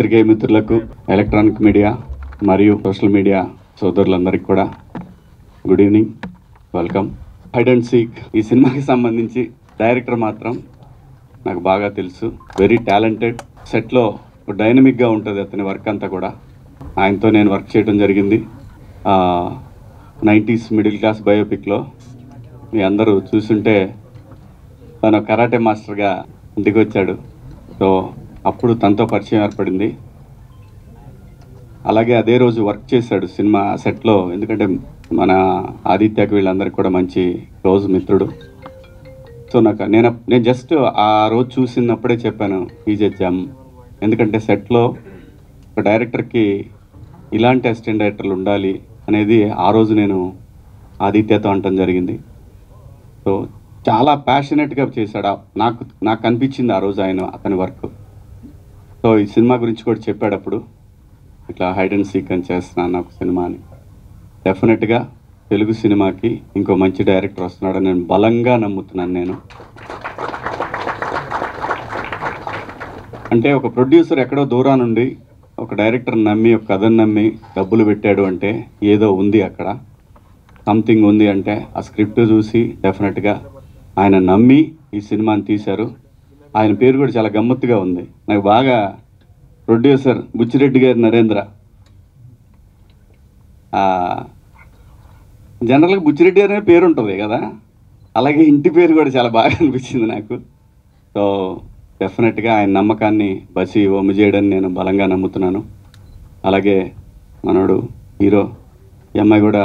పాత్రికేయ మిత్రులకు, electronic media మరియు సోషల్ మీడియా సోదరులందరికీ కూడా good evening, welcome. Hide and seek ఈ సినిమాకి సంబంధించి డైరెక్టర్ మాత్రం నాకు బాగా తెలుసు. Very talented. సెట్లో డైనమిక్గా ఉంటుంది అతని వర్క్ అంతా కూడా. ఆయనతో నేను వర్క్ చేయడం జరిగింది 90s మిడిల్ క్లాస్ బయోపిక్లో. మీ అందరూ చూసుంటే తను కరాటే మాస్టర్గా ఇంటికి వచ్చాడు. సో అప్పుడు తనతో పరిచయం ఏర్పడింది. అలాగే అదే రోజు వర్క్ చేశాడు సినిమా సెట్లో. ఎందుకంటే మన ఆదిత్యకి వీళ్ళందరికీ కూడా మంచి క్లోజ్ మిత్రుడు. సో నేను జస్ట్ ఆ రోజు చూసినప్పుడే చెప్పాను ఈజ్ ఎ జమ్. ఎందుకంటే సెట్లో ఒక డైరెక్టర్కి ఇలాంటి అసిస్టెంట్ డైరెక్టర్లు ఉండాలి అనేది ఆ రోజు నేను ఆదిత్యతో అనటం జరిగింది. సో చాలా ప్యాషనెట్గా చేశాడు. నాకు అనిపించింది ఆ రోజు అతని వర్క్. సో ఈ సినిమా గురించి కూడా చెప్పాడప్పుడు, ఇట్లా హైడ్ అండ్ సీక్ అని చేస్తున్నాను నాకు సినిమా అని. డెఫినెట్గా తెలుగు సినిమాకి ఇంకో మంచి డైరెక్టర్ వస్తున్నాడని నేను బలంగా నమ్ముతున్నాను. నేను అంటే ఒక ప్రొడ్యూసర్ ఎక్కడో దూరానుండి ఒక డైరెక్టర్ నమ్మి, ఒక కథను నమ్మి డబ్బులు పెట్టాడు అంటే ఏదో ఉంది అక్కడ, సంథింగ్ ఉంది. అంటే ఆ స్క్రిప్ట్ చూసి డెఫినెట్గా ఆయన నమ్మి ఈ సినిమాని తీశారు. ఆయన పేరు కూడా చాలా గమ్మత్తుగా ఉంది. నాకు బాగా ప్రొడ్యూసర్ బుచ్చిరెడ్డి గారి నరేంద్ర. జనరల్గా బుచ్చిరెడ్డి గారి పేరు ఉంటుంది కదా, అలాగే ఇంటి పేరు కూడా చాలా బాగా అనిపించింది నాకు. సో డెఫినెట్గా ఆయన నమ్మకాన్ని బసి ఒమ్ము చేయడని నేను బలంగా నమ్ముతున్నాను. అలాగే మనోడు హీరో, ఈ అమ్మాయి కూడా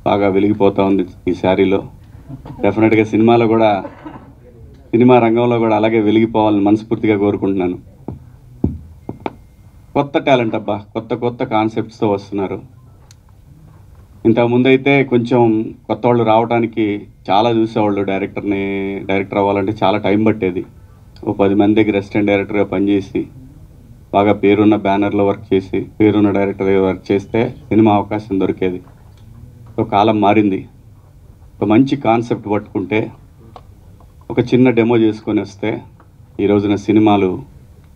బాగా వెలిగిపోతూ ఉంది ఈ శారీలో. డెఫినెట్గా సినిమా రంగంలో కూడా అలాగే వెలిగిపోవాలని మనస్ఫూర్తిగా కోరుకుంటున్నాను. కొత్త టాలెంట్ అబ్బా, కొత్త కాన్సెప్ట్స్తో వస్తున్నారు. ఇంతకుముందు అయితే కొంచెం కొత్త వాళ్ళు రావడానికి చాలా చూసేవాళ్ళు. డైరెక్టర్ అవ్వాలంటే చాలా టైం పట్టేది. 10 మంది దగ్గర అసిస్టెంట్ డైరెక్టర్గా పనిచేసి బాగా పేరున్న బ్యానర్లో వర్క్ చేసి పేరున్న డైరెక్టర్గా వర్క్ చేస్తే సినిమా అవకాశం దొరికేది. సో కాలం మారింది. ఒక మంచి కాన్సెప్ట్ పట్టుకుంటే, ఒక చిన్న డెమో చేసుకొని వస్తే ఈ రోజున సినిమాలు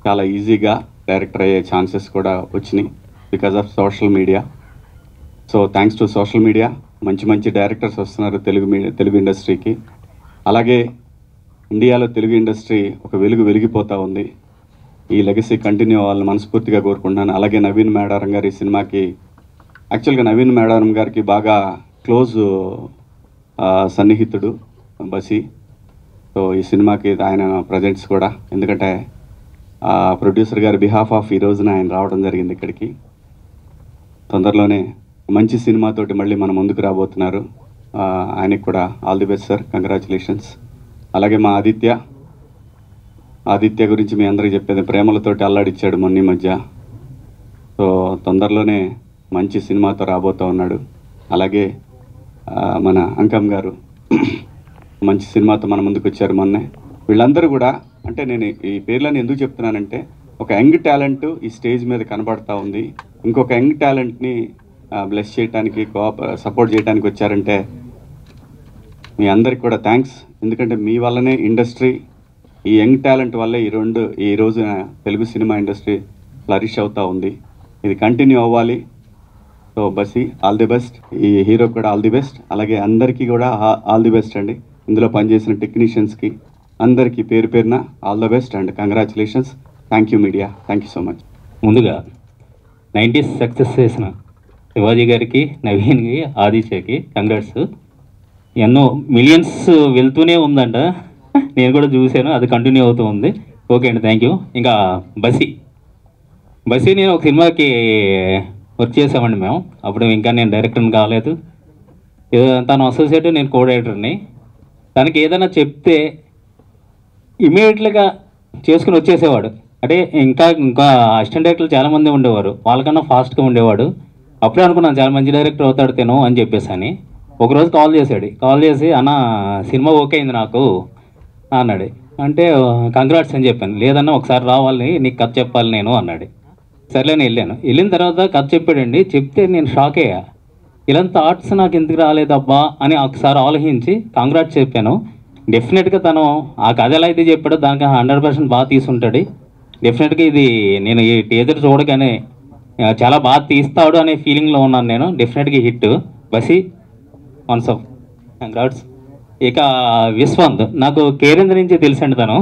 చాలా ఈజీగా డైరెక్టర్ అయ్యే ఛాన్సెస్ కూడా వచ్చినాయి because of social media. So thanks to social media మంచి డైరెక్టర్స్ వస్తున్నారు తెలుగు ఇండస్ట్రీకి. అలాగే ఇండియాలో తెలుగు ఇండస్ట్రీ ఒక వెలిగిపోతూ ఉంది. ఈ లెగసీ కంటిన్యూ అవ్వాలని మనస్ఫూర్తిగా కోరుకుంటున్నాను. అలాగే నవీన్ మేడారం గారి సినిమాకి, యాక్చువల్గా నవీన్ మేడారం గారికి బాగా క్లోజ్ సన్నిహితుడు బసి. సో ఈ సినిమాకి ఆయన ప్రజెంట్స్ కూడా, ఎందుకంటే ప్రొడ్యూసర్ గారి బిహాఫ్ ఆఫ్ ఈ రోజున ఆయన రావడం జరిగింది ఇక్కడికి. తొందరలోనే మంచి సినిమాతోటి మళ్ళీ మన ముందుకు రాబోతున్నారు. ఆయనకి కూడా all the best sir, congratulations. అలాగే మా ఆదిత్య గురించి మీ అందరికీ చెప్పేది, ప్రేమలతోటి అల్లాడిచ్చాడు మొన్న మధ్య. సో తొందరలోనే మంచి సినిమాతో రాబోతూ ఉన్నాడు. అలాగే మన అంకమ్ గారు మంచి సినిమాతో మన ముందుకు వచ్చారు మొన్నే. వీళ్ళందరూ కూడా, అంటే నేను ఈ పేర్లను ఎందుకు చెప్తున్నానంటే, ఒక యంగ్ టాలెంట్ ఈ స్టేజ్ మీద కనబడతా ఉంది. ఇంకొక యంగ్ టాలెంట్ని బ్లెస్ చేయడానికి, సపోర్ట్ చేయడానికి వచ్చారంటే మీ అందరికి కూడా థ్యాంక్స్. ఎందుకంటే మీ వల్లనే ఇండస్ట్రీ, ఈ యంగ్ టాలెంట్ వల్లే ఈ రోజున తెలుగు సినిమా ఇండస్ట్రీ ఫ్లరిష్ అవుతూ ఉంది. ఇది కంటిన్యూ అవ్వాలి. So Basi all the best. ఈ హీరో కూడా ఆల్ ది బెస్ట్. అలాగే అందరికీ కూడా ఆల్ ది బెస్ట్ అండి. ఇందులో పనిచేసిన టెక్నీషియన్స్కి అందరికీ పేరున all the best and congratulations. Thank you media, thank you so much. ముందుగా 90s సక్సెస్ చేసిన శివాజీ గారికి, నవీన్కి, ఆదిత్యకి కంగ్రాట్స్. ఎన్నో మిలియన్స్ వెళ్తూనే ఉందంట, నేను కూడా చూశాను, అది కంటిన్యూ అవుతూ ఉంది. ఓకే అండి, థ్యాంక్ యూ. ఇంకా బసి నేను ఒక సినిమాకి వర్క్ చేసామండి మేము. అప్పుడు ఇంకా నేను డైరెక్టర్ని కాలేదు. తను అసోసియేట్, నేను కో డైరెక్టర్ని. తనకి ఏదైనా చెప్తే ఇమీడియట్గా చేసుకుని వచ్చేసేవాడు. అంటే ఇంకా అసిస్టెంట్ డైరెక్టర్లు చాలామంది ఉండేవారు, వాళ్ళకన్నా ఫాస్ట్గా ఉండేవాడు. అప్పుడే అనుకున్నాను చాలా మంచి డైరెక్టర్ అవుతాడు తను అని చెప్పేసి అని. ఒకరోజు కాల్ చేసి అన్న సినిమా ఓకే అయింది నాకు అన్నాడు. అంటే కంగ్రాట్స్ అని చెప్పాను. లేదన్నా ఒకసారి రావాలి, నీకు కథ చెప్పాలి నేను అన్నాడు. సర్లేని వెళ్ళిన తర్వాత కథ చెప్పాడండి. చెప్తే నేను షాక్ అయ్యా. ఇలాంటి థాట్స్ నాకు ఎందుకు రాలేదబ్బా అని ఒకసారి ఆలోచించి కంగ్రాట్స్ చెప్పాను. డెఫినెట్గా తను ఆ కథ ఎలా అయితే చెప్పాడో దానికి 100% బాగా తీసుంటాడు. డెఫినెట్గా ఇది నేను ఈ టీజర్ చూడగానే చాలా బాగా తీస్తాడు అనే ఫీలింగ్లో ఉన్నాను నేను. డెఫినెట్గా హిట్ బసి వన్స్ ఆఫ్ కంగ్రాట్స్. ఇక విశ్వంత్ నాకు కేరింద్ర నుంచి తెలుసండి తను.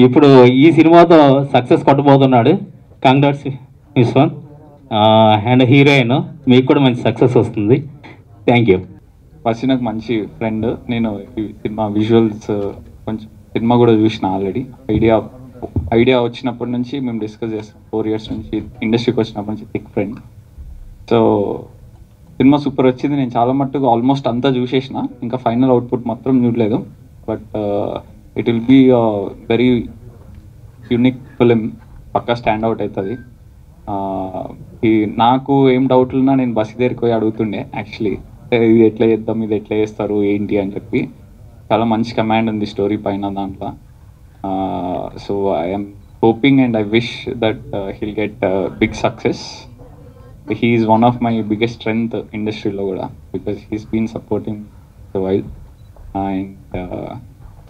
ఇప్పుడు ఈ సినిమాతో సక్సెస్ కొట్టబోతున్నాడు. కంగ్రాట్స్ విశ్వంత్. అండ్ హీరోయిన్ మీకు కూడా మంచి సక్సెస్ వస్తుంది. Thank you. ఫస్ట్ నాకు మంచి ఫ్రెండ్. నేను ఈ సినిమా విజువల్స్ కొంచెం సినిమా కూడా చూసిన ఆల్రెడీ. ఐడియా వచ్చినప్పటి నుంచి మేము డిస్కస్ చేస్తాం. 4 years నుంచి ఇండస్ట్రీకి వచ్చినప్పటి నుంచి thick friend. So cinema super వచ్చింది. నేను చాలా మట్టుకు ఆల్మోస్ట్ అంతా చూసేసిన, ఇంకా ఫైనల్ అవుట్పుట్ మాత్రం చూడలేదు. But it will be very unique film. పక్కా స్టాండ్ అవుట్ అవుతుంది. నాకు ఏం డౌట్లు ఉన్నా నేను బస్ దగ్గరికి పోయి అడుగుతుండే యాక్చువల్లీ, ఇది ఎట్లా చేద్దాం, ఇది ఎట్లా చేస్తారు ఏంటి అని చెప్పి. చాలా మంచి కమాండ్ ఉంది స్టోరీ పైన దాంట్లో. So I'm hoping and I wish that he'll get big success. He is one of my biggest strength ఇండస్ట్రీలో కూడా, because he's been supporting the while. And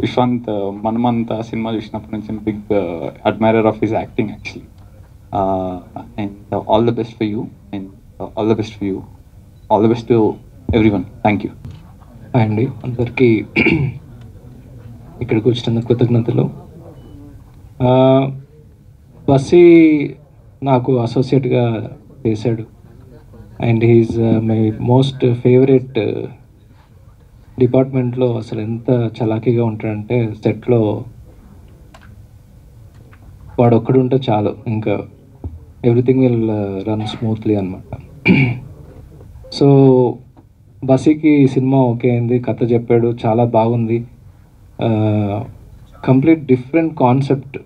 Vishwanth మనమంతా సినిమా చూసినప్పటి నుంచి big admirer of his acting actually. And all the best for you, and all the best for you, all the best to everyone. Thank you. అండి అందరికీ ఇక్కడికి వచ్చిన కృతజ్ఞతలు. బస్సీ నాకు అసోసియేట్గా చేశాడు. And he's my most favourite. డిపార్ట్మెంట్లో అసలు ఎంత చలాకీగా ఉంటాడంటే సెట్లో వాడు ఒక్కడు ఉంటే చాలు, ఇంకా ఎవ్రీథింగ్ విల్ రన్ స్మూత్లీ అనమాట. సో బస్సీకి సినిమా ఓకే అయింది, కథ చెప్పాడు, చాలా బాగుంది. Complete different concept.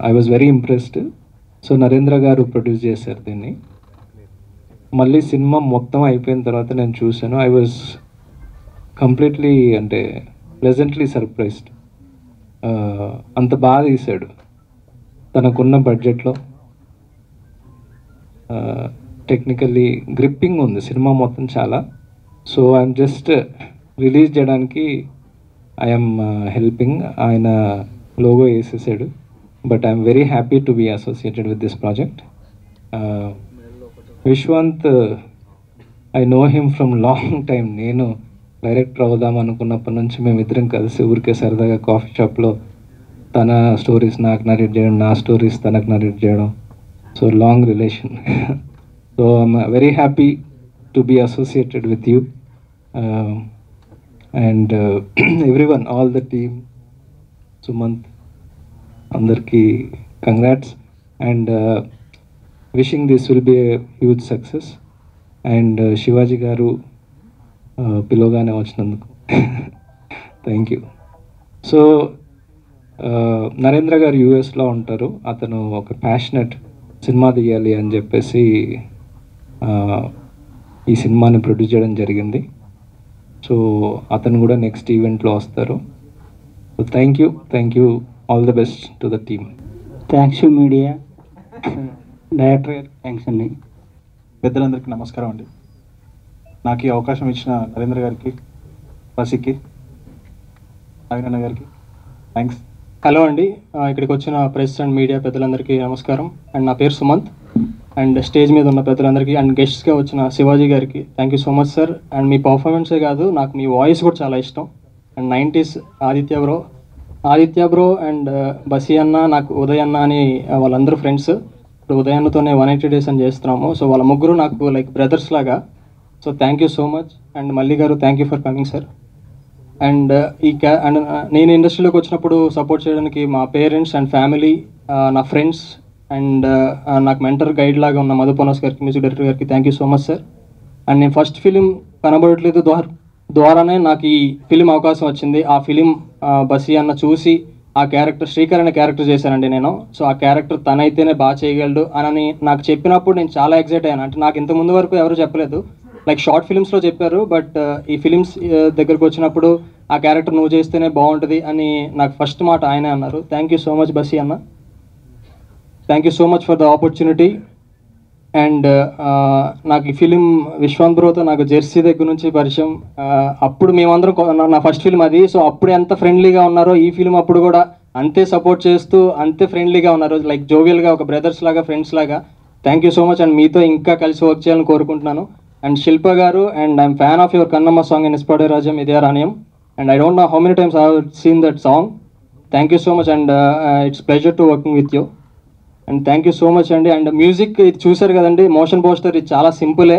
I was very impressed. So Narendra గారు ప్రొడ్యూస్ చేశారు దీన్ని. మళ్ళీ సినిమా మొత్తం అయిపోయిన తర్వాత నేను చూశాను. ఐ వాజ్ కంప్లీట్లీ అంటే ప్లెజెంట్లీ సర్ప్రైజ్డ్. అంత బాగా తీశాడు తనకున్న బడ్జెట్లో. టెక్నికల్లీ గ్రిప్పింగ్ ఉంది సినిమా మొత్తం చాలా. సో ఐఎమ్ జస్ట్ రిలీజ్ చేయడానికి ఐఎమ్ హెల్పింగ్. ఆయన లోగో వేసేసాడు. But I'm very happy to be associated with this project. Vishwanth I know him from long time. నేను డైరెక్టర్ అవుదాం అనుకున్నప్పటి నుంచి మేమిద్దరం కలిసి ఊరికే సరదాగా కాఫీ షాప్లో తన స్టోరీస్ నాకు నరేట్ చేయడం, నా స్టోరీస్ తనకు నరేట్ చేయడం. So long relation. So I'm very happy to be associated with you and everyone, all the team, Sumanth, అందరికీ congrats. And wishing this will be a huge success. And Sivaji గారు పిలవగానే వచ్చినందుకు thank you. So Narendra గారు యూఎస్లో ఉంటారు. అతను ఒక ప్యాషనెట్ సినిమా తీయాలి అని చెప్పేసి ఈ సినిమాని ప్రొడ్యూస్ చేయడం జరిగింది. సో అతను కూడా నెక్స్ట్ ఈవెంట్లో వస్తారు. So thank you, all the best to the team. Thanks you media, director గారు థ్యాంక్స్ అండి. పెద్దలందరికీ నమస్కారం అండి. నాకు ఈ అవకాశం ఇచ్చిన నరేంద్ర గారికి, బస్సీకి, నవీనన్న గారికి థ్యాంక్స్. హలో అండి, ఇక్కడికి వచ్చిన ప్రెస్ అండ్ మీడియా పెద్దలందరికీ నమస్కారం. అండ్ నా పేరు సుమంత్. అండ్ స్టేజ్ మీద ఉన్న పెద్దలందరికీ అండ్ గెస్ట్స్గా వచ్చిన శివాజీ గారికి thank you so much sir. And మీ పర్ఫార్మెన్సే కాదు, నాకు మీ వాయిస్ కూడా చాలా ఇష్టం. And 90s Aditya bro and Basi అన్న, నాకు ఉదయ్ అన్న అని వాళ్ళందరూ ఫ్రెండ్స్. ఇప్పుడు ఉదయ్ అన్నతోనే 180 days అని చేస్తున్నాము. సో వాళ్ళ ముగ్గురు నాకు లైక్ బ్రదర్స్ లాగా. So thank you so much. And Malli గారు thank you for coming sir. And and నేను ఇండస్ట్రీలోకి వచ్చినప్పుడు సపోర్ట్ చేయడానికి మా పేరెంట్స్ అండ్ ఫ్యామిలీ, నా ఫ్రెండ్స్ అండ్ నాకు మెంటర్ గైడ్ లాగా ఉన్న మధుపనోస్ గారికి, మ్యూజిక్ డైరెక్టర్ గారికి thank you so much sir. And నేను ఫస్ట్ ఫిలిం కనబడట్లేదు ద్వారానే నాకు ఈ ఫిలిం అవకాశం వచ్చింది. ఆ ఫిలిం బసీ అన్న చూసి ఆ క్యారెక్టర్ శ్రీకర్ అనే క్యారెక్టర్ చేశానండి నేను. సో ఆ క్యారెక్టర్ తనైతేనే బాగా చేయగలడు అని నాకు చెప్పినప్పుడు నేను చాలా ఎక్సైట్ అయ్యాను. అంటే నాకు ఇంత ముందు వరకు ఎవరు చెప్పలేదు, లైక్ షార్ట్ ఫిలిమ్స్లో చెప్పారు. బట్ ఈ ఫిలిమ్స్ దగ్గరకు వచ్చినప్పుడు ఆ క్యారెక్టర్ నువ్వు చేస్తేనే బాగుంటుంది అని నాకు ఫస్ట్ మాట ఆయనే అన్నారు. థ్యాంక్ యూ సో మచ్ బసీ అన్న. Thank you so much for the opportunity. And నాకు ఈ ఫిలిం విశ్వంత్ బ్రోతో నాకు జెర్సీ దగ్గర నుంచి పరిచయం. అప్పుడు మేమందరం నా ఫస్ట్ ఫిలిం అది. సో అప్పుడు ఎంత ఫ్రెండ్లీగా ఉన్నారో ఈ ఫిలిం అప్పుడు కూడా అంతే సపోర్ట్ చేస్తూ అంతే ఫ్రెండ్లీగా ఉన్నారు, లైక్ జోవియల్గా ఒక బ్రదర్స్ లాగా ఫ్రెండ్స్ లాగా. Thank you so much and మీతో ఇంకా కలిసి వర్క్ చేయాలని కోరుకుంటున్నాను. అండ్ శిల్ప గారు, and I'm fan of your Kannamma song in Ispade Rajavum Idhaya Raniyum, and I don't know how many times I have seen that song. Thank you so much and it's pleasure to working with you and thank you so much అండి. And music ఇది చూసారు కదండి, motion poster ఇది చాలా సింపులే,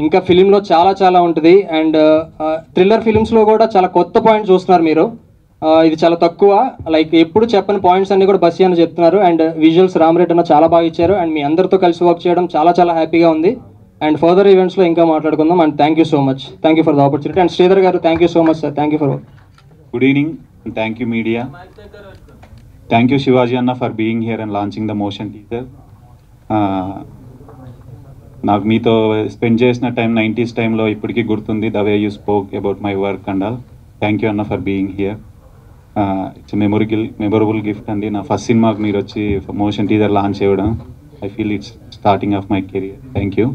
ఇంకా ఫిలింలో చాలా ఉంటుంది. అండ్ థ్రిల్లర్ ఫిలిమ్స్లో కూడా చాలా కొత్త పాయింట్స్ చూస్తున్నారు మీరు, ఇది చాలా తక్కువ, లైక్ ఎప్పుడు చెప్పని పాయింట్స్ అన్ని కూడా బస్సి అని చెప్తున్నారు. అండ్ విజువల్స్ రామరెడ్డి అన్న చాలా బాగా ఇచ్చారు. అండ్ మీ అందరితో కలిసి వర్క్ చేయడం చాలా హ్యాపీగా ఉంది. అండ్ ఫర్దర్ ఈవెంట్స్లో ఇంకా మాట్లాడుకుందాం. And thank you so much, thank you for the opportunity. And Sridhar గారు thank you so much sir, thank you for. Good evening and thank you media. Thank you Shivaji Anna for being here and launching the motion teaser. నాకు మీతో spend చేసిన time 90s టైంలో ఇప్పటికీ గుర్తుంది, the way you spoke about my work and all. Thank you అన్న for being here. It's memorable gift అండి. నా first సినిమాకి మీరు వచ్చి మోషన్ టీజర్ లాంచ్ చేయడం, I feel it's starting of my career. Thank you.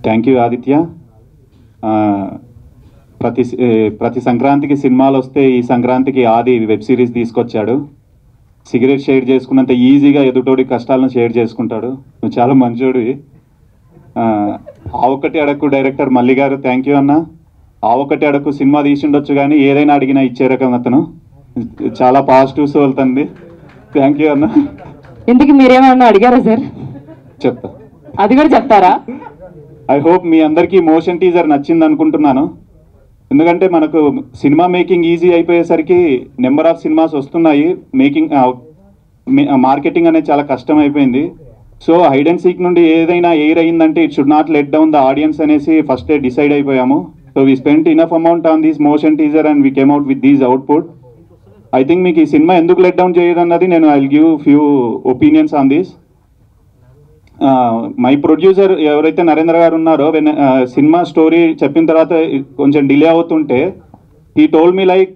Thank you Aditya. ప్రతి సంక్రాంతికి సినిమాలు వస్తే ఈ సంక్రాంతికి ఆది వెబ్ సిరీస్ తీసుకొచ్చాడు. సిగరెట్ షేర్ చేసుకున్నంత ఈజీగా ఎదుటోడి కష్టాలను షేర్ చేసుకుంటాడు. నువ్వు చాలా మంచోడివి. ఆ ఒక్కటి అడక్కు డైరెక్టర్ మల్లి గారు, థ్యాంక్ యూ అన్న. ఆ ఒక్కటి అడక్కు సినిమా తీసిండొచ్చు కానీ ఏదైనా అడిగినా ఇచ్చే రకం అతను, చాలా పాజిటివ్స్ వెళ్తుంది. థ్యాంక్ యూ అన్న. ఎందుకు మీరేమన్నా అడిగారా సార్? చెప్తా, అది కూడా చెప్తారా? ఐ హోప్ మీ అందరికీ మోషన్ టీజర్ నచ్చింది అనుకుంటున్నాను. ఎందుకంటే మనకు సినిమా మేకింగ్ ఈజీ అయిపోయేసరికి నెంబర్ ఆఫ్ సినిమాస్ వస్తున్నాయి, మార్కెటింగ్ అనేది చాలా కష్టం అయిపోయింది. సో హైడ్ అండ్ సీక్ నుండి ఏదైనా ఎయిర్ అయ్యిందంటే it should not let down the audience అనేసి ఫస్టే డిసైడ్ అయిపోయాము. So we spent enough amount on this motion teaser and we came out with these output. I think మీకు ఈ cinema ఎందుకు let down చేయదన్నది నేను I will give few opinions on this. My producer ఎవరైతే నరేంద్ర గారు ఉన్నారో, cinema story చెప్పిన తర్వాత కొంచెం డిలే అవుతుంటే ఈ టోల్ మీ లైక్,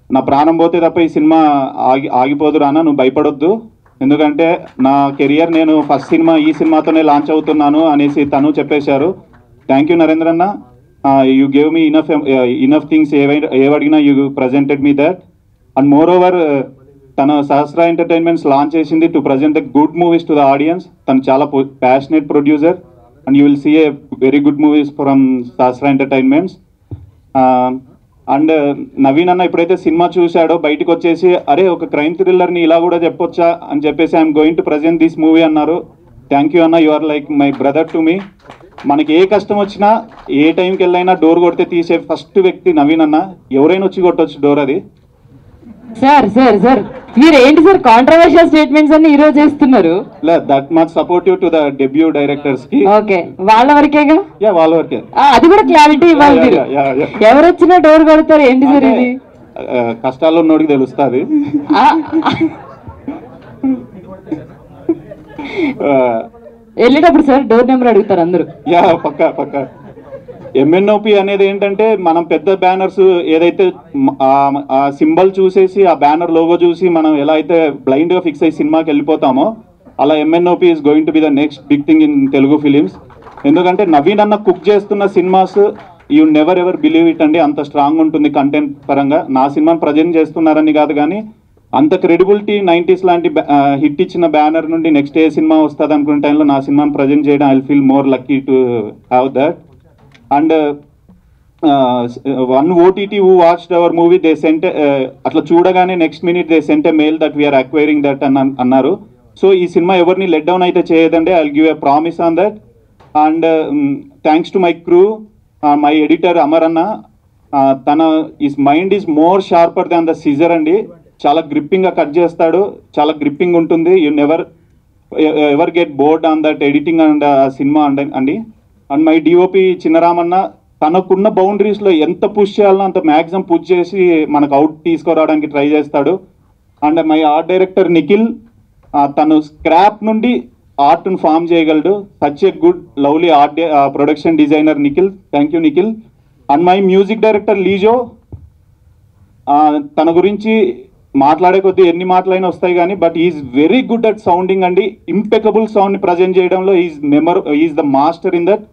నా ప్రాణం పోతే తప్ప ఈ సినిమా ఆగిపోదు రానా, నువ్వు భయపడొద్దు, ఎందుకంటే నా కెరియర్ నేను ఫస్ట్ సినిమా ఈ సినిమాతోనే లాంచ్ అవుతున్నాను అనేసి తను చెప్పేశారు. థ్యాంక్ యూ నరేంద్ర అన్న. You gave me enough things, ఏవడిగినా you presented me that. And more over తన సహస్ర ఎంటర్టైన్మెంట్స్ లాంచ్ చేసింది to present the good movies to the audience. తను చాలా passionate producer and you will see a very good movies from Sahasra entertainments. And Naveen అన్న ఎప్పుడైతే cinema చూశాడో బయటకు వచ్చేసి, అరే ఒక క్రైమ్ థ్రిల్లర్ని ఇలా కూడా చెప్పొచ్చా అని చెప్పేసి I'm going to present this movie అన్నారు. థ్యాంక్ యూ అన్న, you are like my brother to me. మనకి ఏ కష్టం వచ్చినా ఏ టైంకి వెళ్ళైనా డోర్ కొడితే తీసే ఫస్ట్ వ్యక్తి నవీన్ అన్న. ఎవరైనా వచ్చి కొట్టొచ్చు డోర్, అది. సార్ సార్ సార్ మీరు ఏంటి సార్ కాంట్రవర్షియల్ స్టేట్మెంట్స్ అన్ని ఈ రోజు చేస్తున్నారు? That much supportive to the debut directors కి. ఓకే, వాళ్ళ వరకేగా? యా, వాళ్ళ వరకే. అది కూడా క్లారిటీ ఇవ్వాలి మీరు. ఎవరు వచ్చినా డోర్ కొడతారు ఏంటి సార్ ఇది? కష్టాల్లో ఉన్నోడికి తెలుస్తుంది. వెళ్ళేటప్పుడు సార్ డోర్ నెంబర్ అడుగుతారు అందరూ. యా, పక్కా. ఎంఎన్ఓపి అనేది ఏంటంటే మనం పెద్ద బ్యానర్స్ ఏదైతే ఆ సింబల్ చూసేసి ఆ బ్యానర్ లోగో చూసి మనం ఎలా అయితే బ్లైండ్గా ఫిక్స్ అయ్యి సినిమాకి వెళ్ళిపోతామో, అలా MNOP is going to be the next big thing in Telugu films. ఎందుకంటే నవీన్ అన్న కుక్ చేస్తున్న cinemas you never ever believe it అండి, అంత స్ట్రాంగ్ ఉంటుంది కంటెంట్ పరంగా. నా సినిమాని ప్రజెంట్ చేస్తున్నారని కాదు కానీ అంత క్రెడిబిలిటీ 90s లాంటి హిట్ ఇచ్చిన బ్యానర్ నుండి నెక్స్ట్ ఏ సినిమా వస్తుంది అనుకునే టైంలో నా సినిమాని ప్రజెంట్ చేయడం I feel more lucky to have that. And one OTT who watched our movie they sent, అట్లా చూడగానే next minute they sent a mail that we're acquiring that అని అన్నారు. సో ఈ సినిమా ఎవరిని లెట్ డౌన్ అయితే చేయదండి, I will give a promise on that. And thanks to my crew, my editor Amar అన్న. తన is mind is more sharper than the scissor అండి. చాలా గ్రిప్పింగ్గా కట్ చేస్తాడు, చాలా గ్రిప్పింగ్ ఉంటుంది. You ever get bored on that editing and cinema అండి. And my DOP చిన్నరామన్న, తనకున్న బౌండరీస్లో ఎంత పుష్ చేయాలో అంత మ్యాక్సిమం పుష్ చేసి మనకు అవుట్ తీసుకురావడానికి ట్రై చేస్తాడు. And my art director Nikhil, తను స్క్రాప్ నుండి ఆర్ట్ను ఫామ్ చేయగలడు. Such a good lovely art production designer Nikhil. Thank you Nikhil. And my music director Lijo, తన గురించి మాట్లాడే కొద్దీ ఎన్ని మాటలైనా వస్తాయి కానీ but is very good at sounding అండి. ఇంపెకబుల్ సౌండ్ని ప్రజెంట్ చేయడంలో is the master in that.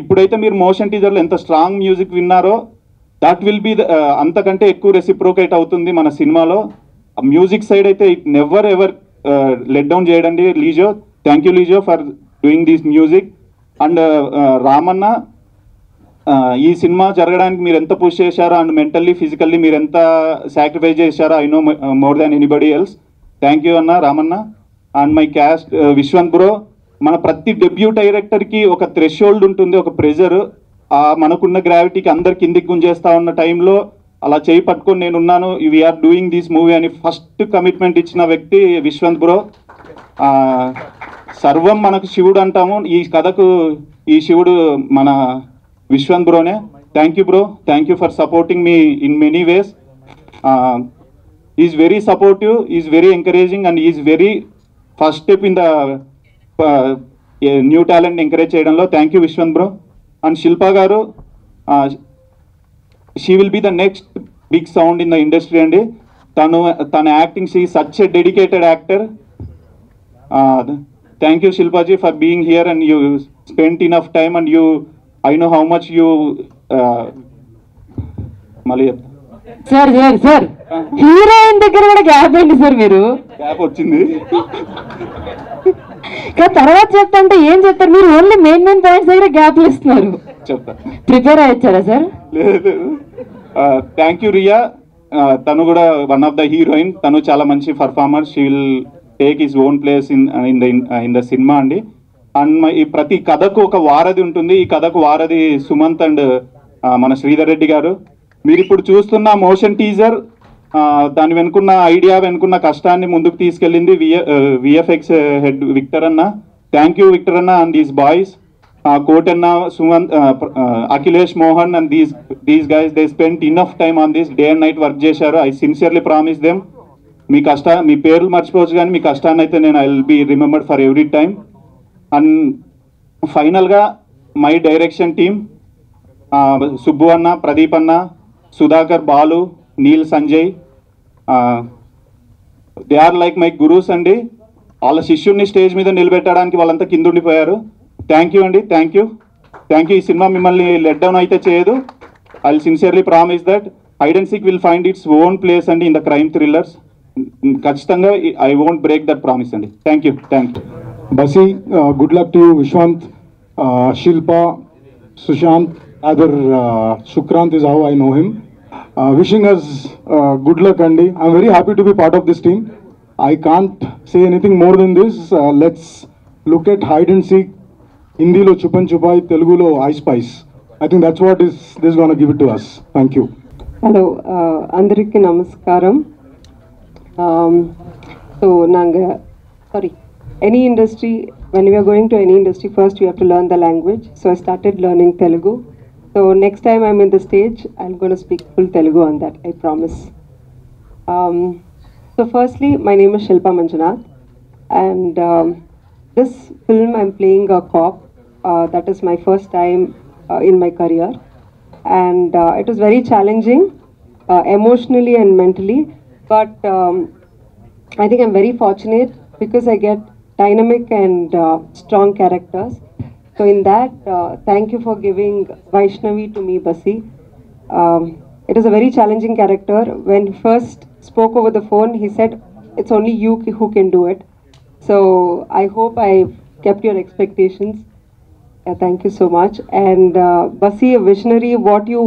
ఇప్పుడైతే మీరు మోషన్ టీజర్లో ఎంత స్ట్రాంగ్ మ్యూజిక్ విన్నారో దట్ విల్ బి అంతకంటే ఎక్కువ రెసిప్రోకేట్ అవుతుంది మన సినిమాలో. మ్యూజిక్ సైడ్ అయితే it never ever let down చేయడండి Lijo. Thank you Lijo for doing this music. And రామన్న, ఈ సినిమా జరగడానికి మీరు ఎంత పుష్ చేశారో అండ్ మెంటల్లీ ఫిజికల్లీ మీరు ఎంత సాక్రిఫైస్ చేశారో I know more than anybody else. Thank you అన్న రామన్న. And my cast Vishwant bro. మన ప్రతి డెబ్యూ డైరెక్టర్కి ఒక థ్రెషోల్డ్ ఉంటుంది, ఒక ప్రెజర్. మనకున్న గ్రావిటీకి అందరు కిందికి గుంజేస్తా ఉన్న టైంలో అలా చేయి పట్టుకొని నేనున్నాను, వీఆర్ డూయింగ్ దిస్ మూవీ అని ఫస్ట్ కమిట్మెంట్ ఇచ్చిన వ్యక్తి విశ్వంత్ బ్రో. సర్వం మనకు శివుడు అంటాము, ఈ కథకు ఈ శివుడు మన విశ్వంత్ బ్రోనే. Thank you bro, thank you for supporting me in many ways. Is very supportive, is very encouraging and is very first step in the new talent encourage చేయడంలో. థ్యాంక్ యూ విశ్వంత్ బ్రో. And Shilpa garu, she will be the next big sound in the industry అండి. తన acting, she such a dedicated actor. Thank you Shilpaji for being here and you spent enough time and you I know how much you మళ్ళీ sir sir sir heroine దగ్గర కూడా gap ఏంటి sir? మీరు gap వచ్చింది తర్వాత చెప్తా ఏం చెప్తారు మీరు? ఓన్లీ మెయిన్ పాయింట్స్ దగ్గర గ్యాప్లు ఇస్తున్నారు. చెప్తా. ప్రిపేర్ అయ్యారా సార్? లేదు. Thank you Riya. తను కూడా వన్ ఆఫ్ ద హీరోయిన్. తను చాలా మంచి performer. She will take his own place in the cinema అండి. అండ్ ఈ ప్రతి కథకు ఒక వారధి ఉంటుంది. ఈ కథకు వారధి సుమంత్ అండ్ మన శ్రీధర్ రెడ్డి గారు. మీరు ఇప్పుడు చూస్తున్న మోషన్ టీజర్, దాని వెనుకున్న ఐడియా, వెనుకున్న కష్టాన్ని ముందుకు తీసుకెళ్ళింది విఎఫ్ఎక్స్ హెడ్ విక్టర్ అన్న. థ్యాంక్ యూ విక్టర్ అన్న అండ్ దీస్ బాయ్స్, కోటన్న, Sumanth, Akhilesh, Mohan and these guys, they spent enough time on this. Day and night work చేశారు. I sincerely promise them. మీ పేర్లు మర్చిపోవచ్చు కానీ మీ కష్టాన్ని అయితే నేను I will be remembered for every time. And ఫైనల్గా మై డైరెక్షన్ టీమ్, సుబ్బు అన్న, ప్రదీప్ అన్న, Sudhakar, Balu, Neel, Sanjay, they are like my gurus అండి. వాళ్ళ శిష్యుడిని స్టేజ్ మీద నిలబెట్టడానికి వాళ్ళంతా కింద ఉండిపోయారు. థ్యాంక్ యూ అండి, థ్యాంక్ యూ, థ్యాంక్ యూ. ఈ సినిమా మిమ్మల్ని లెట్ డౌన్ అయితే చేయదు. I will sincerely promise that hide and seek will find its own place అండి ఇన్ ద క్రైమ్ థ్రిల్లర్స్. ఖచ్చితంగా I won't break that promise అండి. Thank you, thank you. Basi, good luck to you, Vishwant, Shilpa, Sushant, either Shukrant is how I know him. Wishing us good luck, Andy. I'm very happy to be part of this team. I can't say anything more than this. Let's look at hide and seek. Hindi lo chupan chupai, Telugu lo I spice. I think that's what this is going to give it to us. Thank you. Hello, Andariki Namaskaram. So, any industry, when we are going to any industry, first we have to learn the language. So I started learning Telugu. So next time I'm in the stage, I'm going to speak full Telugu on that, I promise. So firstly, my name is Shilpa Manjunath, and this film I'm playing a cop. That is my first time in my career, and it was very challenging, emotionally and mentally, but I think I'm very fortunate because I get dynamic and strong characters. So in that, thank you for giving Vaishnavi to me, Basi. It is a very challenging character. When he first spoke over the phone, he said, it's only you who can do it. So I hope I kept your expectations. Thank you so much. And Basi, a visionary, what you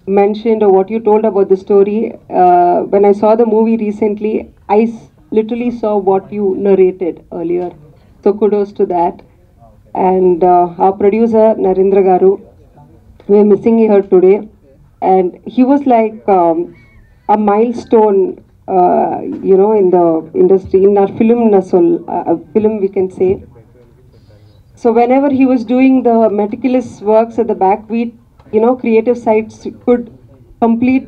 mentioned or what you told about the story, when I saw the movie recently, I literally saw what you narrated earlier. So kudos to that. And our producer, Narendra Garu, we're missing her today. And he was like a milestone, in the industry, in our film, film we can say. So whenever he was doing the meticulous works at the back, we, creative sides could complete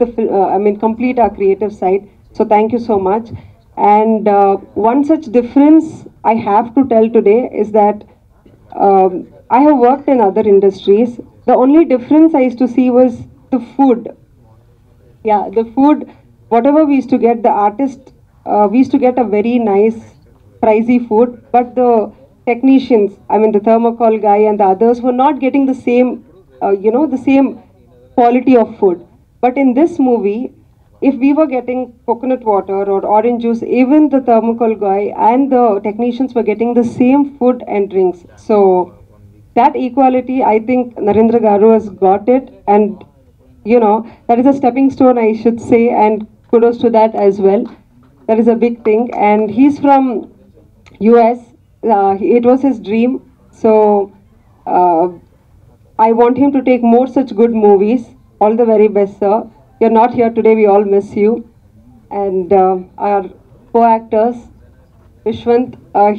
complete our creative side. So thank you so much. And one such difference I have to tell today is that I have worked in other industries. The only difference I used to see was the food. Yeah, the food, whatever we used to get, the artist, we used to get a very nice, pricey food, but the technicians, the thermocol guy and the others were not getting the same, the same quality of food. But in this movie, if we were getting coconut water or orange juice, even the thermocol guy and the technicians were getting the same food and drinks. So that equality, I think Narendra Garu has got it, and you know, that is a stepping stone, I should say, and kudos to that as well. That is a big thing. And he's from US. It was his dream. So I want him to take more such good movies. All the very best, sir. You're not here today. We all miss you. And our co-actors, Vishwant,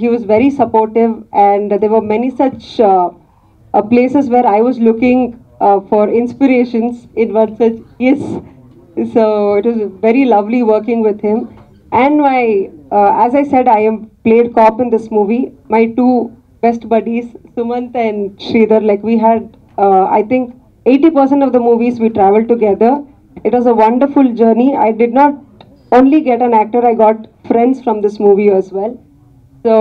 he was very supportive, and there were many such places where I was looking for inspirations in one such. Yes. So it was very lovely working with him. And my, as I said, I am played cop in this movie. My two best buddies, Sumant and Sridhar, like we had, I think 80% of the movies we traveled together. It was a wonderful journey. I did not only get an actor, I got friends from this movie as well. So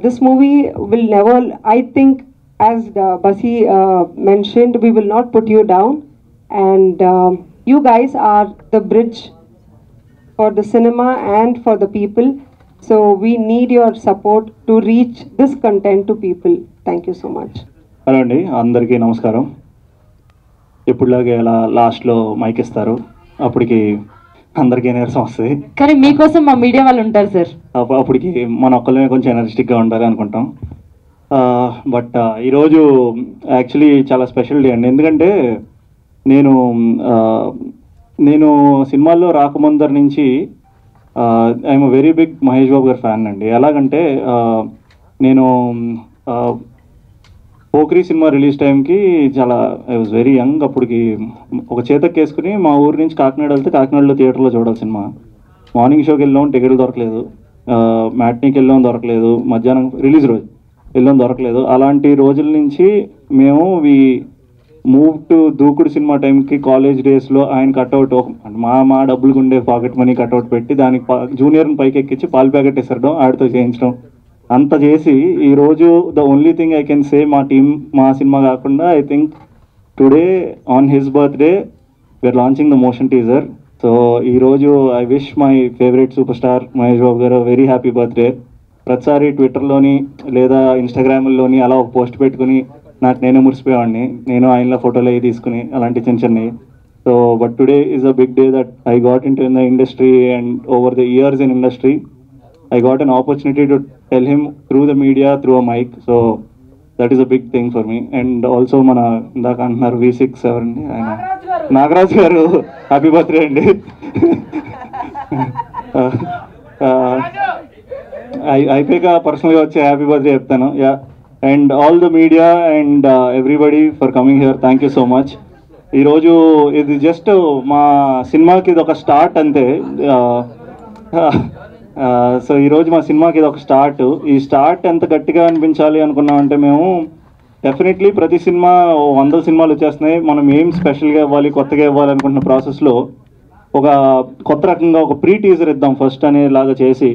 this movie will never, I think, as Basi mentioned, we will not put you down. And you guys are the bridge for the cinema and for the people. So we need your support to reach this content to people. Thank you so much. Hello అండి, అందరికీ నమస్కారం. ఎప్పుడులాగే అలా లాస్ట్లో mic ఇస్తారు, అప్పటికి అందరికీ నీరసం వస్తుంది. కానీ మీకోసం మా మీడియా వాళ్ళు ఉంటారు సార్. అప్పటికి మన ఒక్కళ్ళమే కొంచెం ఎనర్జెటిక్గా ఉండాలి అనుకుంటాం. బట్ ఈరోజు యాక్చువల్లీ చాలా స్పెషల్ డే అండి. ఎందుకంటే నేను సినిమాల్లో రాకముందరి నుంచి I'm very big Mahesh Babu గారి ఫ్యాన్ అండి. ఎలాగంటే నేను పోక్రీ సినిమా రిలీజ్ టైంకి చాలా ఐ వాజ్ వెరీ యంగ్. అప్పటికి ఒక చేతకు వేసుకుని మా ఊరి నుంచి కాకినాడ వెళ్తే కాకినాడలో థియేటర్లో చూడాలి సినిమా. మార్నింగ్ షోకి వెళ్ళాం, టికెట్లు దొరకలేదు. మ్యాట్నీకి వెళ్ళాం, దొరకలేదు. మధ్యాహ్నం రిలీజ్ రోజు వెళ్ళాం, దొరకలేదు. అలాంటి రోజుల నుంచి మేము మూవ్ టు దూకుడు సినిమా టైంకి కాలేజ్ డేస్లో ఆయన కట్అవుట్ మా డబ్బులు ఉండే పాకెట్ మనీ కట్అవుట్ పెట్టి దానికి జూనియర్ని పైకి ఎక్కించి పాలు ప్యాకెట్ ఇసరడం, ఆడితో చేయించడం అంత చేసి ఈరోజు the only thing I can say మా టీం మా సినిమా కాకుండా I think today on his birthday we're launching the motion teaser. So ఈరోజు I wish my favourite super star Mahesh Babu garu very happy birthday. ప్రతిసారి ట్విట్టర్లోని లేదా ఇన్స్టాగ్రామ్లోని అలా ఒక పోస్ట్ పెట్టుకుని నాకు నేనే మురిసిపోయేవాడిని, నేను ఆయనలో ఫోటోలు అవి తీసుకుని అలాంటి చిన్న చిన్నవి. So but today is a big day that I got in to in the industry and over the years in industry I got an opportunity to tell him through the media, through a mic. So that is a big thing for me. And also mana indaka antaru V6 evarandi ayana Nagaraj garu happy birthday andi. I pick a personally vache happy birthday cheptanu. Yeah, and all the media and everybody for coming here, thank you so much. Ee roju idi just ma cinema ki idoka start ante. So ఈరోజు మా సినిమాకి ఇది ఒక start. ఈ start ఎంత గట్టిగా అనిపించాలి అనుకున్నామంటే మేము డెఫినెట్లీ ప్రతి సినిమా 100 సినిమాలు వచ్చేస్తున్నాయి. మనం ఏం స్పెషల్గా ఇవ్వాలి, కొత్తగా ఇవ్వాలి అనుకుంటున్న ప్రాసెస్లో ఒక కొత్త రకంగా ఒక ప్రీ టీజర్ ఇద్దాం ఫస్ట్ అనేలాగా చేసి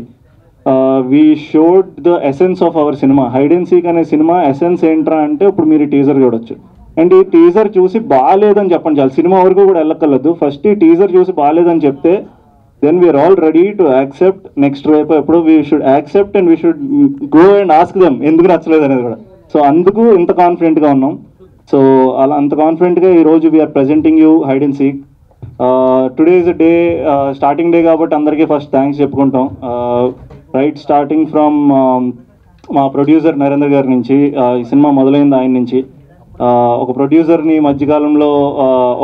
we showed the essence of our cinema. Hide and seek అనే సినిమా ఎసెన్స్ ఏంట్రా అంటే ఇప్పుడు మీరు టీజర్ చూడొచ్చు. అండ్ ఈ టీజర్ చూసి బాగాలేదని చెప్పండి చాలు, సినిమా వరకు కూడా వెళ్ళక్కర్లేదు. ఫస్ట్ ఈ టీజర్ చూసి బాగాలేదని చెప్తే then we are all ready to accept next రేపు ఎప్పుడు we should accept and we should go and ask them ఎందుకు నచ్చలేదు అనేది కూడా. సో అందుకు ఇంత కాన్ఫిడెంట్గా ఉన్నాం. సో అలా అంత కాన్ఫిడెంట్గా ఈరోజు we're presenting you hide and seek. Today is a day, starting day కాబట్టి అందరికీ ఫస్ట్ థ్యాంక్స్ చెప్పుకుంటాం. రైట్ స్టార్టింగ్ ఫ్రమ్ మా ప్రొడ్యూసర్ నరేంద్ర గారి నుంచి, ఈ సినిమా మొదలైంది ఆయన నుంచి. ఒక ప్రొడ్యూసర్ని మధ్యకాలంలో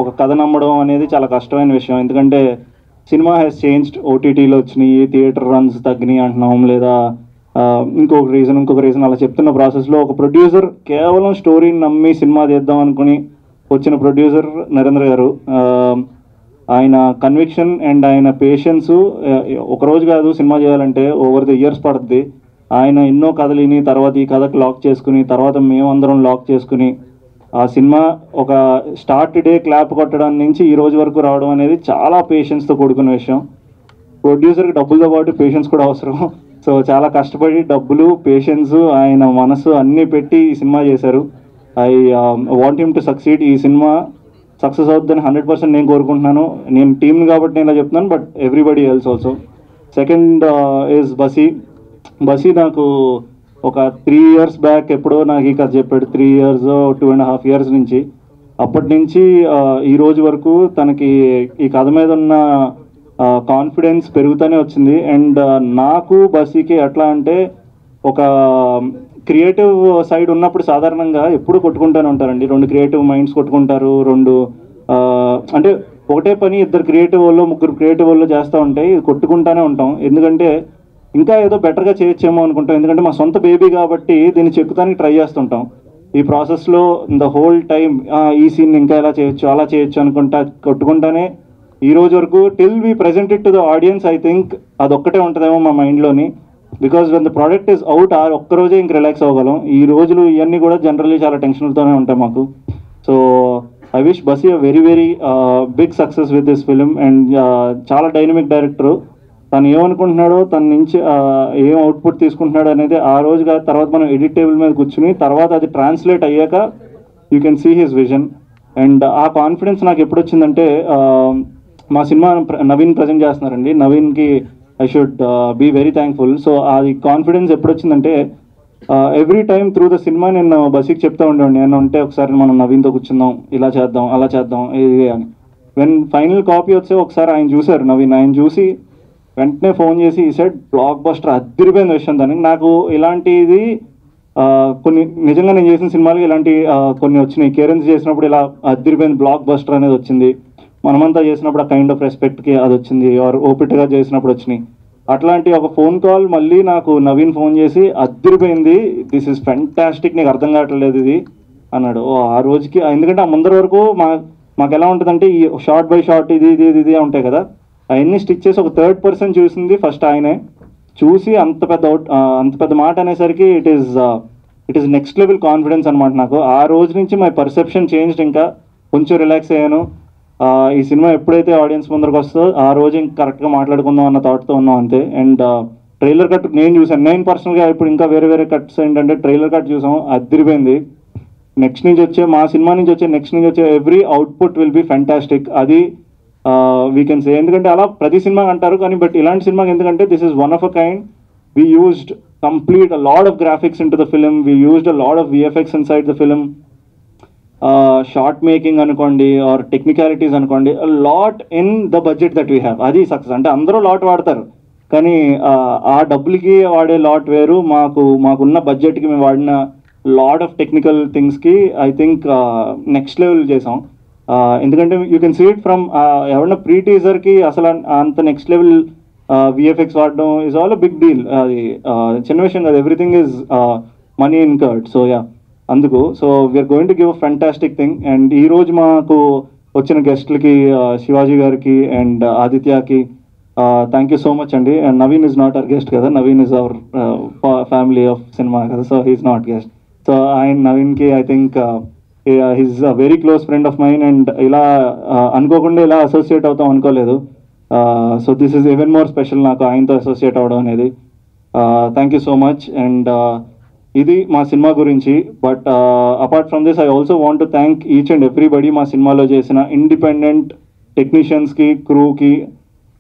ఒక కథ నమ్మడం అనేది చాలా కష్టమైన విషయం. ఎందుకంటే సినిమా హ్యాస్ చేంజ్డ్, ఓటీటీలో వచ్చినాయి, థియేటర్ రన్స్ తగ్గినాయి అంటున్నాం, లేదా ఇంకొక రీజన్ అలా చెప్తున్న ప్రాసెస్లో ఒక ప్రొడ్యూసర్ కేవలం స్టోరీని నమ్మి సినిమా తీద్దాం అనుకుని వచ్చిన ప్రొడ్యూసర్ నరేంద్ర గారు. ఆయన కన్విక్షన్ అండ్ ఆయన పేషెన్సు ఒకరోజు కాదు సినిమా చేయాలంటే ఓవర్ ద ఇయర్స్ పడుతుంది. ఆయన ఎన్నో కథలు విని తర్వాత ఈ కథకు లాక్ చేసుకుని తర్వాత మేమందరం లాక్ చేసుకుని ఆ సినిమా ఒక స్టార్ట్ డే క్లాప్ కొట్టడం నుంచి ఈ రోజు వరకు రావడం అనేది చాలా పేషెన్స్తో కూడుకున్న విషయం. ప్రొడ్యూసర్కి డబ్బులతో పాటు పేషెన్స్ కూడా అవసరం. సో చాలా కష్టపడి డబ్బులు, పేషెన్స్, ఆయన మనసు అన్నీ పెట్టి ఈ సినిమా చేశారు. I want him to succeed. ఈ సినిమా సక్సెస్ అవుతుందని 100% నేను కోరుకుంటున్నాను. నేను టీమ్ని కాబట్టి నేను ఇలా చెప్తున్నాను, but everybody else also. Second is Basi నాకు ఒక 3 years బ్యాక్ ఎప్పుడో నాకు ఈ కథ చెప్పాడు. 3 years 2.5 years నుంచి, అప్పటి నుంచి ఈ రోజు వరకు తనకి ఈ కథ మీద ఉన్న కాన్ఫిడెన్స్ పెరుగుతూనే వచ్చింది. అండ్ నాకు బసీకి ఎట్లా అంటే ఒక క్రియేటివ్ సైడ్ ఉన్నప్పుడు సాధారణంగా ఎప్పుడు కొట్టుకుంటూనే ఉంటారండి. 2 క్రియేటివ్ మైండ్స్ కొట్టుకుంటారు, 2 అంటే ఒకటే పని 2 క్రియేటివ్ వాళ్ళు 3 క్రియేటివ్ వాళ్ళు చేస్తూ ఉంటాయి, కొట్టుకుంటూనే ఉంటాం. ఎందుకంటే ఇంకా ఏదో బెటర్గా చేయొచ్చేమో అనుకుంటాం, ఎందుకంటే మా సొంత బేబీ కాబట్టి దీన్ని చెక్కుతానికి ట్రై చేస్తుంటాం. ఈ ప్రాసెస్లో ద హోల్ టైం ఈ సీన్ ఇంకా ఎలా చేయొచ్చు అలా చేయొచ్చు అనుకుంటా కొట్టుకుంటానే ఈ రోజు వరకు till we present it to the audience. I think అదొక్కటే ఉంటుందేమో మా మైండ్లోని. Because when the product is out ఒక్కరోజే ఇంక రిలాక్స్ అవ్వగలం. ఈ రోజులు ఇవన్నీ కూడా జనరల్లీ చాలా టెన్షన్లతోనే ఉంటాయి మాకు. So I wish Basi a very very big success with this film. And చాలా డైనమిక్ డైరెక్టరు. తను ఏమనుకుంటున్నాడో తన నుంచి ఏం అవుట్పుట్ తీసుకుంటున్నాడు అనేది ఆ రోజుగా తర్వాత మనం ఎడిట్ టేబుల్ మీద కూర్చుని తర్వాత అది ట్రాన్స్లేట్ అయ్యాక you can see his vision. And ఆ కాన్ఫిడెన్స్ నాకు ఎప్పుడు వచ్చిందంటే మా సినిమా నవీన్ ప్రజెంట్ చేస్తున్నారండి. నవీన్కి I should be very thankful. So అది కాన్ఫిడెన్స్ ఎప్పుడు వచ్చిందంటే every time through the cinema నేను బసీకి చెప్తా ఉండేవాడిని, నేను ఉంటే ఒకసారి మనం నవీన్తో కూర్చుందాం, ఇలా చేద్దాం అలా చేద్దాం ఇది అని. వెన్ ఫైనల్ కాపీ వచ్చే ఒకసారి ఆయన చూశారు నవీన్. ఆయన చూసి వెంటనే ఫోన్ చేసి ఈ సెట్ బ్లాక్ బస్టర్ అదిరిపోయింది విషయం. దానికి నాకు ఇలాంటిది కొన్ని నిజంగా నేను చేసిన సినిమాలకి ఇలాంటి కొన్ని వచ్చినాయి. కేరెన్స్ చేసినప్పుడు ఇలా అదిరిపోయింది బ్లాక్ బస్టర్ అనేది వచ్చింది. మనమంతా చేసినప్పుడు ఆ కైండ్ ఆఫ్ రెస్పెక్ట్కి అది వచ్చింది, ఆర్ ఓపిట్గా చేసినప్పుడు వచ్చినాయి. అట్లాంటి ఒక ఫోన్ కాల్ మళ్ళీ నాకు నవీన్ ఫోన్ చేసి అదిరిపోయింది, దిస్ ఇస్ ఫెంటాస్టిక్, నీకు అర్థం కావట్లేదు ఇది అన్నాడు. ఆ రోజుకి ఎందుకంటే ఆ ముందర వరకు మాకు ఎలా ఉంటుందంటే ఈ షార్ట్ బై షార్ట్ ఇది ఇది ఇది ఇది ఉంటాయి కదా, అవన్నీ స్టిచ్ చేసి ఒక 3rd person చూసింది ఫస్ట్ ఆయనే. చూసి అంత పెద్ద మాట అనేసరికి it is next level confidence అనమాట నాకు. ఆ రోజు నుంచి మై పర్సెప్షన్ చేంజ్డ్. ఇంకా కొంచెం రిలాక్స్ అయ్యాను. ఈ సినిమా ఎప్పుడైతే ఆడియన్స్ ముందరకు వస్తుందో ఆ రోజు ఇంకా కరెక్ట్గా మాట్లాడుకుందాం అన్న థాట్తో ఉన్నాం అంతే. అండ్ ట్రైలర్ కట్ నేను చూసాను. నేను పర్సనల్గా ఇప్పుడు ఇంకా వేరే కట్స్ ఏంటంటే ట్రైలర్ కట్ చూసాం, అదిరిపోయింది. నెక్స్ట్ నుంచి వచ్చే మా సినిమా నుంచి వచ్చే every output will be fantastic. అది వీ కెన్ సే. ఎందుకంటే అలా ప్రతి సినిమా అంటారు కానీ బట్ ఇలాంటి సినిమాకి ఎందుకంటే this is one of a kind. We used complete a lot of graphics in to the film, we used a lot of VFX in side the film. Short making అనుకోండి are technicalities అనుకోండి, lot in the budget that we have. అది success. అంటే అందరూ lot వాడతారు కానీ ఆ డబ్బులకి వాడే లాట్ వేరు, మాకున్న బడ్జెట్కి మేము వాడిన లాట్ ఆఫ్ టెక్నికల్ థింగ్స్కి ఐ థింక్ నెక్స్ట్ లెవెల్ చేసాం. ఎందుకంటే you can see it from ఎవరన్నా ప్రీ టీజర్కి అసలు అంత నెక్స్ట్ లెవెల్ విఎఫ్ఎక్స్ వాడడం is all a big deal. అది చిన్న విషయం కాదు, everything is money incurred. So yeah అందుకు so we're going to give a fantastic thing. And ఈరోజు మాకు వచ్చిన గెస్ట్లకి శివాజీ గారికి అండ్ ఆదిత్యకి థ్యాంక్ యూ సో మచ్ అండి. And Naveen is not our guest కదా, Naveen is our family of cinema కదా, so he's not guest. So నవీన్కి I think he's a very close friend of mine. And ఇలా అనుకోకుండా ఇలా అసోసియేట్ అవుతాం అనుకోలేదు. So this is even more special నాకు ఆయనతో అసోసియేట్ అవ్వడం అనేది. Thank you so much. And ఇది మా సినిమా గురించి. But apart from this I also want to thank each and everybody మా సినిమాలో చేసిన ఇండిపెండెంట్ టెక్నీషియన్స్కి, క్రూకి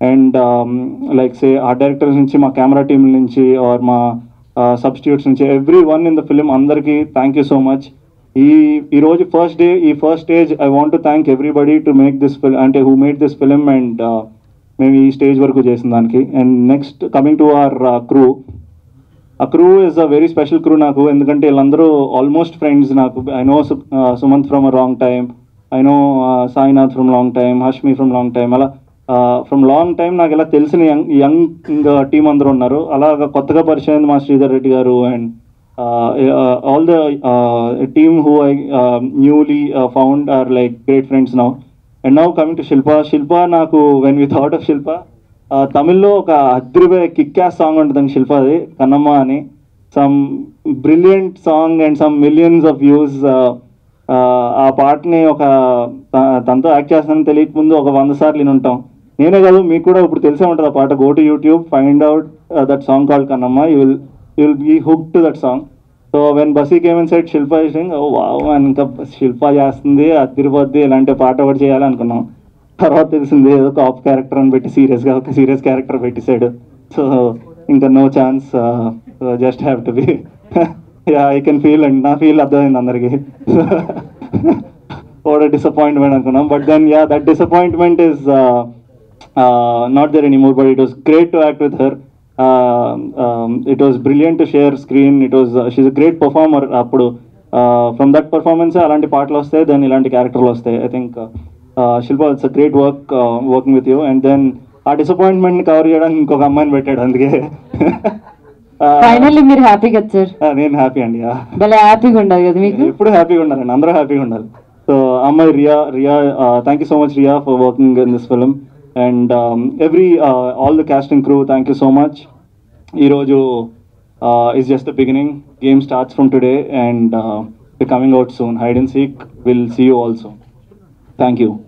and like say art directors నుంచి, మా కెమెరా టీమ్ నుంచి ఆర్ మా సబ్స్టిట్యూట్స్ నుంచి, every one in the film అందరికీ థ్యాంక్ యూ సో మచ్. ఈరోజు first stage I want to thank everybody to make this film, అంటే who made this film and మేము ఈ స్టేజ్ వరకు చేసిన దానికి. And next coming to our crew. ఆ crew is a very special crew నాకు, ఎందుకంటే వీళ్ళందరూ ఆల్మోస్ట్ ఫ్రెండ్స్ నాకు. I know Sumanth from a long time, I know Sainath from long time, Hashmi from long time, అలా ఫ్రమ్ లాంగ్ టైమ్ నాకు ఇలా తెలిసిన young team అందరూ ఉన్నారు. అలాగా కొత్తగా పరిచయం మా Sridhar Reddy garu and all the team who I newly found are like great friends now. And now coming to Shilpa నాకు when we thought of Shilpa, తమిళ్లో ఒక అద్భుతమైన కిక్ యాస్ సాంగ్ ఉంటుందండి శిల్పది, కన్నమ్మ అని. Some brilliant song and some millions of views. ఆ పాటని తనతో act చేస్తానని తెలియకముందు ఒక 100 సార్లు నేను ఉంటాం. నేనే కాదు మీకు కూడా ఇప్పుడు తెలిసే ఉంటుంది ఆ పాట. Go to YouTube, find out that song called Kannamma, you will be hook to that song. So when Basi came and set Shilpa sing, oh wow ఇంకా శిల్ప చేస్తుంది అదిరిపోద్ది ఇలాంటి పాట ఒకటి చేయాలనుకున్నాం. తర్వాత తెలిసింది ఏదో కాప్ క్యారెక్టర్ అని పెట్టి సీరియస్గా ఒక సీరియస్ క్యారెక్టర్ పెట్టేశాడు. సో ఇంకా no chance, just have to be I can feel and నా ఫీల్ అర్థమైంది అందరికీ. వాట్ డిసప్పాయింట్మెంట్ అనుకున్నాం. But then that disappointment is not there anymore, but it was great to act with her. It was brilliant to share screen. It was she's a great performer. Appudu from that performance alanti paatlu vastayi, then ilanti characterlu vastayi. I think Shilpa, it's a great work working with you. And then aa disappointment ni cover cheyadaniki inkoka ammayini pettadu అందుకే. Finally మీరు హ్యాపీగా వచ్చారు. నేను happy అండి. భలే హ్యాపీగా ఉండాలి కదా మీకు. ఎప్పుడు హ్యాపీగా ఉండాలండి, అందరూ హ్యాపీగా ఉండాలి. సో అమ్మాయి Riya thank you so much Riya for working in this film. And all the cast and crew, thank you so much. Iroju is just the beginning. Game starts from today and we're coming out soon. Hide and Seek, we'll see you all soon. Thank you.